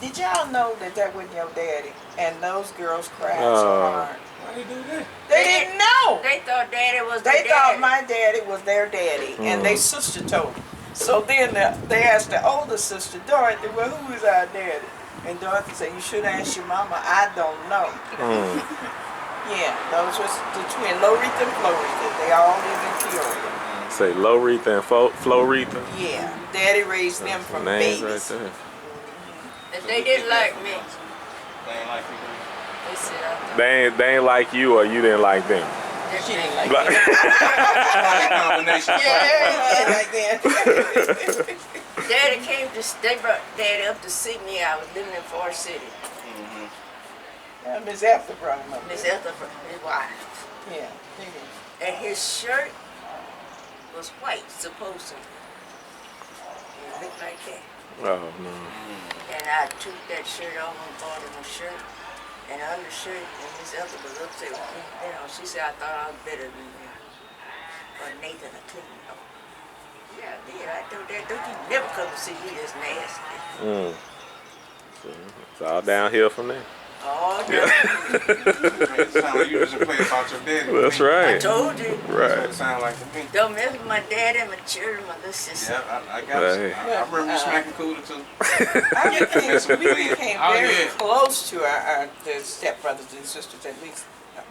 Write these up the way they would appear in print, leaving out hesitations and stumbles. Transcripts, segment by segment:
Did y'all know that that wasn't your daddy? And those girls cried so hard. Why they do that? They didn't know. They thought daddy was their They thought daddy. my daddy was their daddy, and their sister told them. So then they asked the older sister, Dorothy, well, who is our daddy? And Dorothy said, you should ask your mama. I don't know. Yeah, those was the twin, Loretha and Floretha. They all live in Peoria. Say Loretha and Floretha. Yeah, daddy raised them from Names babies. right there. And they didn't like me. They ain't like you. They said I thought They ain't like you, or you didn't like them. She didn't like Like- Combination. yeah, like that. Daddy came to, they brought daddy up to see me. I was living in Forest City. Miss Ethel brought him up. Miss Ethel, his wife. Yeah. And his shirt was white, supposed to. It looked like that. Oh no. And I took that shirt off and bought him a shirt and an undershirt. And Miss Ethel was upset with me. You know, she said I thought I was better than Nathan or Clinton. Yeah, I did. I told that, don't you never come to see me this nasty. So it's all downhill from there. Oh, no. It sound like you just play about your daddy. That's I right. told you. That's what it Right. sound like to me. Don't mess with my daddy, my children, my little sister. Yeah, I got Hey. it. I remember you smacking Cooler too. We became Oh, very yeah. close to our the stepbrothers and sisters, at least.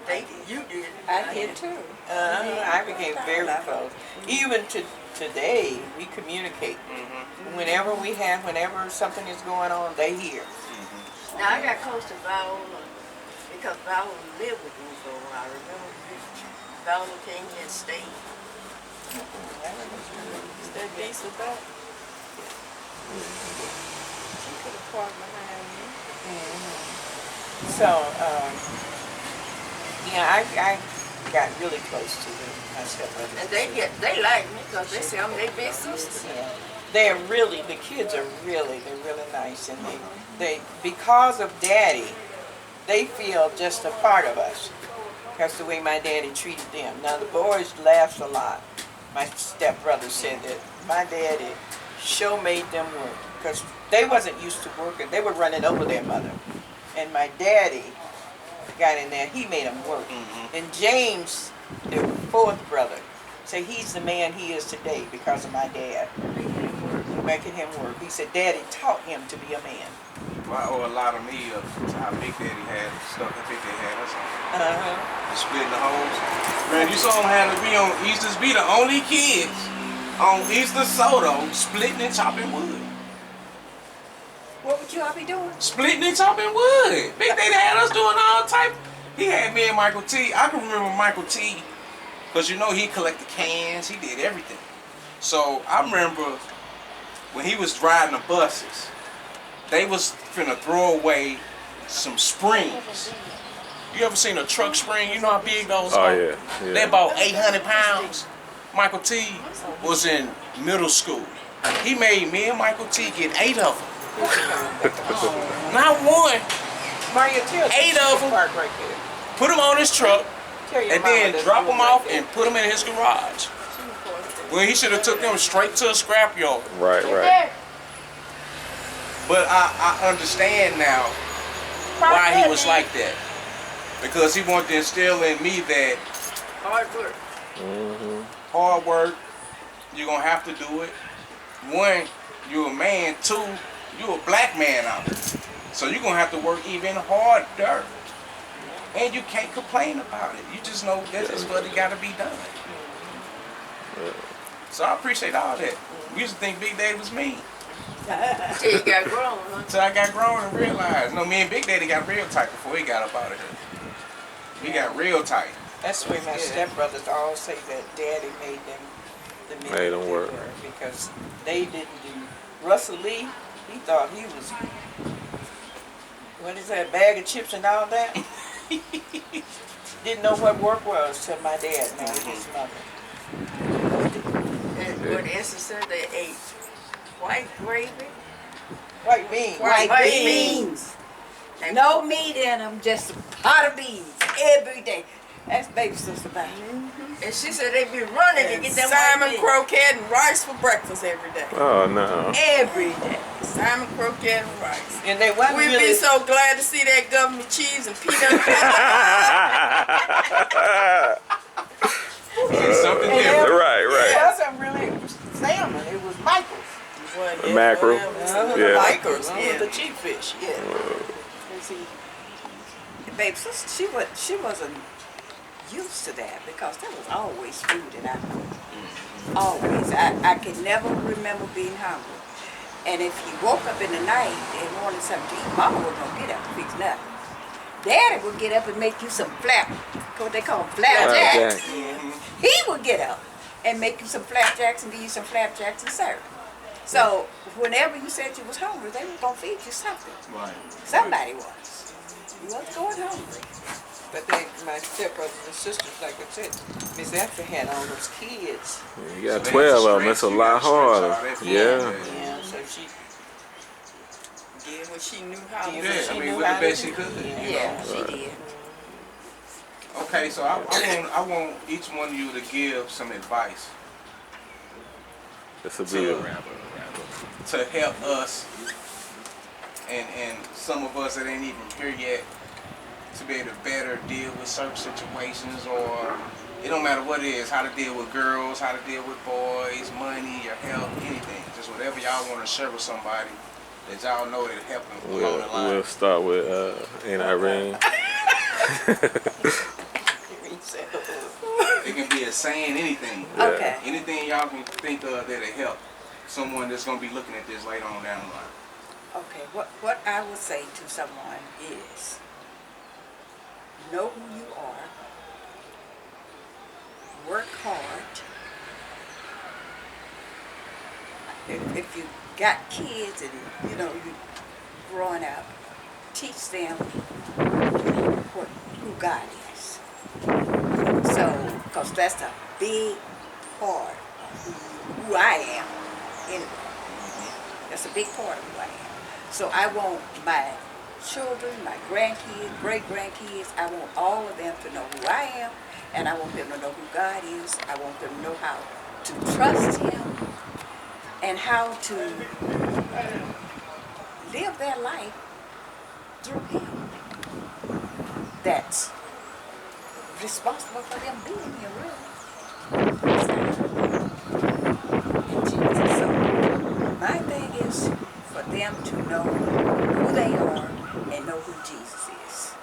They, you did. I did too. I became very close. Even to today, we communicate. Whenever something is going on, they hear. Now I got close to Viola because Viola lived with me for a while. Remember, Viola came here and stayed. Is that piece of that? She could have parked behind me. So, yeah, I got really close to my stepbrothers. And they like me because they say I'm their big sister. Yeah. They're really, the kids are really, they're really nice, and they because of daddy, they feel just a part of us. That's the way my daddy treated them. Now the boys laughed a lot. My stepbrother said that my daddy sure made them work because they wasn't used to working. They were running over their mother, and my daddy got in there. He made them work. And James, the fourth brother, said he's the man he is today because of my dad. Making him work. He said daddy taught him to be a man. I owe a lot of me of how Big Daddy had stuff that Big Daddy had us on. And splitting the holes. Man, you saw him had to be on Easter's be the only kids on Easter Soto splitting and chopping wood. What would you all be doing? Splitting and chopping wood. Big Daddy had us doing all type. He had me and Michael T. I can remember Michael T. Because you know he collected cans. He did everything. So I remember when he was riding the buses, they was finna throw away some springs. You ever seen a truck spring? You know how big those are? Oh yeah. They Yeah. about 800 pounds. Michael T was in middle school. He made me and Michael T get 8 of them. Not one. Mario, tell 8 of them. Park right there. Put them on his truck Tell your and mama then that's drop doing them off right and put them in his garage. Well, he should have took them straight to a scrapyard. Right. Right. But I understand now why he was like that. Because he wanted to instill in me that Hard work. hard work, you're going to have to do it. 1, you're a man. 2, you're a black man out there. So you're going to have to work even harder. And you can't complain about it. You just know that's just what it got to be done. So I appreciate all that. We used to think Big Daddy was mean. Till you got grown, huh? So I got grown and realized, no, me and Big Daddy got real tight before he got up out of here. We got real tight. That's why my stepbrothers all say that daddy made them the men Made that them they work. were, because they didn't do. Russell Lee, he thought he was, what is that, bag of chips and all that? Didn't know what work was till my dad married his mother. And when Esther said they ate white gravy, White beans. White beans. beans. and No meat in them, just a pot of beans every day. That's baby sister baby. And she said they be running to And get them salmon white meat. croquette and rice for breakfast every day. Oh no. Every day. Salmon croquette and rice. And they wasn't We'd really be so glad to see that government cheese and peanut butter. It's something And different. Right, It right. wasn't really salmon, it was Michael's. Mackerel. Yeah. Michael's, Yeah. the cheap fish, yeah. Babe, she wasn't used to that because there was always food in our home. Always. I can never remember being hungry. And if you woke up in the night and wanted something to eat, Mama was gonna get up and fix nothing. Daddy would get up and make you some what they call flapjacks. Flapjack. He would get up and make you some flapjacks and give you some flapjacks and serve. So whenever you said you was hungry, they were gonna feed you something. Right. Somebody was. You wasn't going hungry. But they, my stepbrothers and sisters, like I said, Miss Esther had all those kids. You got So they 12 of have them. to It's a stretch- lot you gotta stretch all harder. that food. Yeah. Yeah, so she Did what she knew how to did do. what Yeah, she I mean, knew with how the to best do. she could. Yeah. You Yeah, know? she did. Okay, so I want each one of you to give some advice This will be a to help us and some of us that ain't even here yet to be able to better deal with certain situations, or it don't matter what it is, how to deal with girls, how to deal with boys, money, your health, anything. Just whatever y'all want to share with somebody that y'all know that help them along the line. We'll start with Aunt Irene. It can be a saying, anything. Okay. Anything y'all can think of that'll help someone that's gonna be looking at this later on down the line. Okay, what I would say to someone is, know who you are, work hard. If you got kids and you growing up, teach them who God is. So, because that's a big part of who I am anyway. That's a big part of who I am. So I want my children, my grandkids, great-grandkids, I want all of them to know who I am, and I want them to know who God is. I want them to know how to trust Him and how to live their life through Him. That's responsible for them being here, really. In Jesus. So my thing is for them to know who they are and know who Jesus is,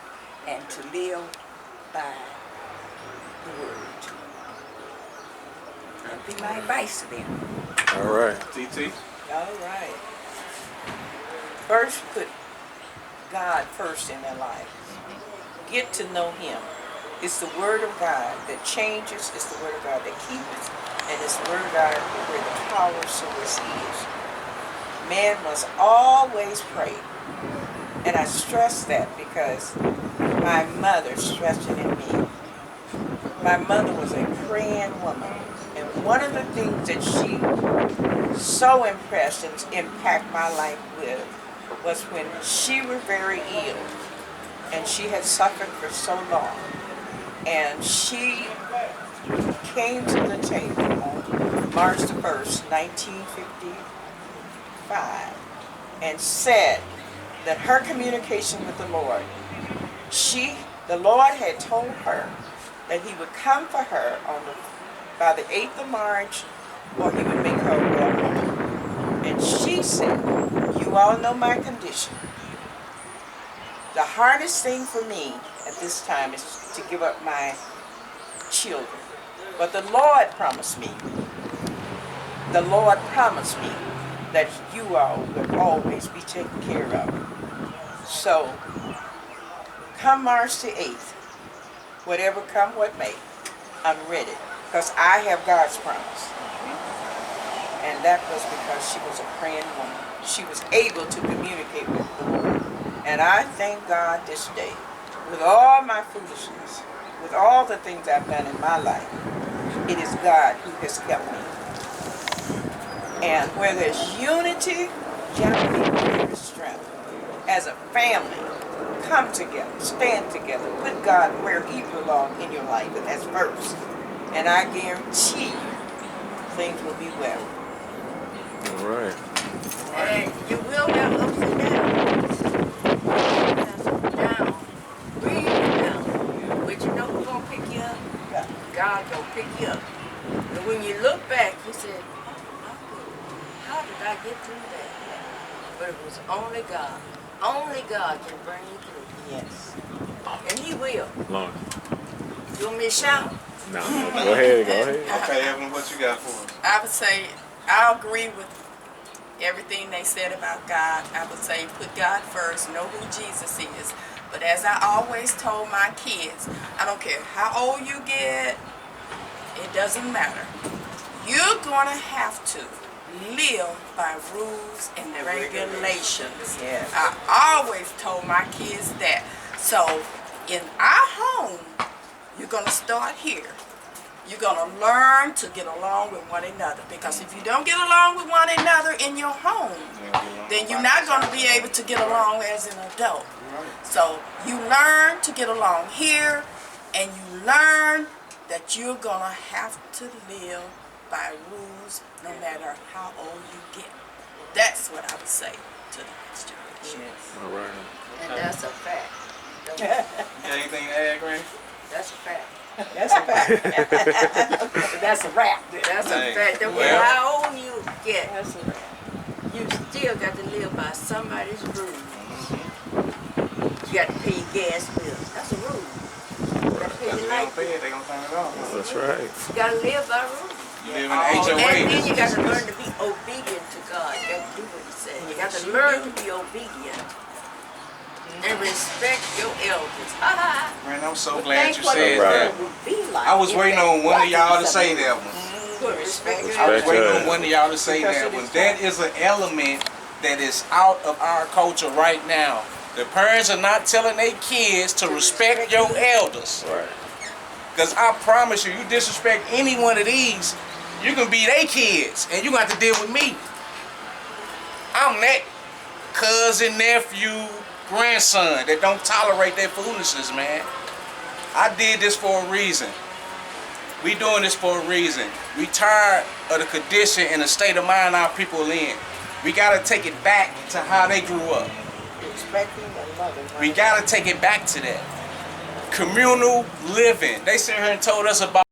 and to live by the Word. That'd be my advice to them. All right. TT? All right. First, put God first in their lives. Get to know Him. It's the Word of God that changes. It's the Word of God that keeps. And it's the Word of God where the power source is. Man must always pray. And I stress that because my mother stressed it in me. My mother was a praying woman. And one of the things that she so impressed and impacted my life with was when she was very ill. And she had suffered for so long. And she came to the table on March the 1st, 1955, and said that her communication with the Lord, the Lord had told her that He would come for her by the 8th of March, or He would make her a well woman. And she said, you all know my condition. The hardest thing for me at this time is to give up my children. But the Lord promised me that you all would always be taken care of. So, come March the 8th, whatever come what may, I'm ready. Because I have God's promise. And that was because she was a praying woman. She was able to communicate with the Lord. And I thank God this day, with all my foolishness, with all the things I've done in my life, it is God who has kept me. And where there's unity, there is strength. As a family, come together, stand together, put God where He belongs in your life, and that's first. and I guarantee you, things will be well. All right. And you will have ups and downs. Down, real down. But you know who's gonna pick you up? God gonna pick you up. And when you look back, you said, how did I get through that? But it was only God. Only God can bring you through. Yes. And He will. Lord. You want me to shout? No, go ahead, go ahead. Okay, Evelyn, what you got for us? I would say I agree with everything they said about God. I would say put God first, know who Jesus is. But as I always told my kids, I don't care how old you get, it doesn't matter. You're gonna have to live by rules and regulations. Yes. I always told my kids that. So in our home, you're gonna start here. You're gonna learn to get along with one another, because if you don't get along with one another in your home, then you're not gonna be able to get along as an adult. So you learn to get along here, and you learn that you're gonna have to live by rules no matter how old you get. That's what I would say to the next generation. Yes. All right. And that's a fact. You got anything to add, Greg? That's a fact. That's a fact. That's a wrap. That's a Hey, fact. No matter well. how old you get, That's a wrap. you still got to live by somebody's rules. You got to pay your gas bill. That's a rule. You got to pay Because if your they light don't pay bill. it, they gonna turn it off. That's right. You got to live by rules. You live in the HOA. And then you got to learn to be obedient to God. You got to do what He said. You got to learn to be obedient and respect your elders. Man, I'm so But glad think you what said the that. world would be like I was if waiting they on one of wasn't y'all to say something. that one. Good respect your I was Respect waiting your- on one of y'all to say Because that it one. is That is an element that is out of our culture right now. The parents are not telling their kids to respect your elders. Right. Because I promise you, you disrespect any one of these, you can be their kids, and you got to deal with me. I'm that cousin, nephew, grandson that don't tolerate their foolishness, man. I did this for a reason. We doing this for a reason. We tired of the condition and the state of mind our people in. We gotta take it back to how they grew up. Respecting and loving. We gotta take it back to that. Communal living. They sit here and told us about